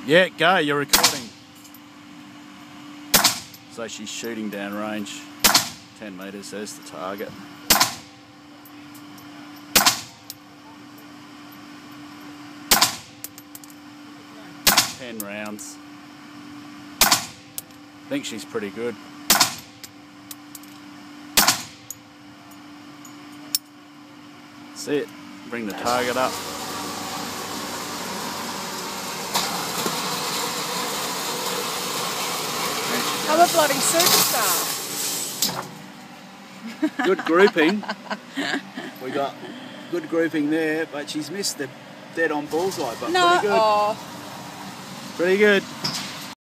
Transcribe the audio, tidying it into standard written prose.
Yeah, go, you're recording. So she's shooting down range. 10 metres, there's the target. 10 rounds. I think she's pretty good. That's it. Bring the target up. I'm a bloody superstar. Good grouping. We got good grouping there, but she's missed the dead on bullseye, but No, pretty good. oh. Pretty good.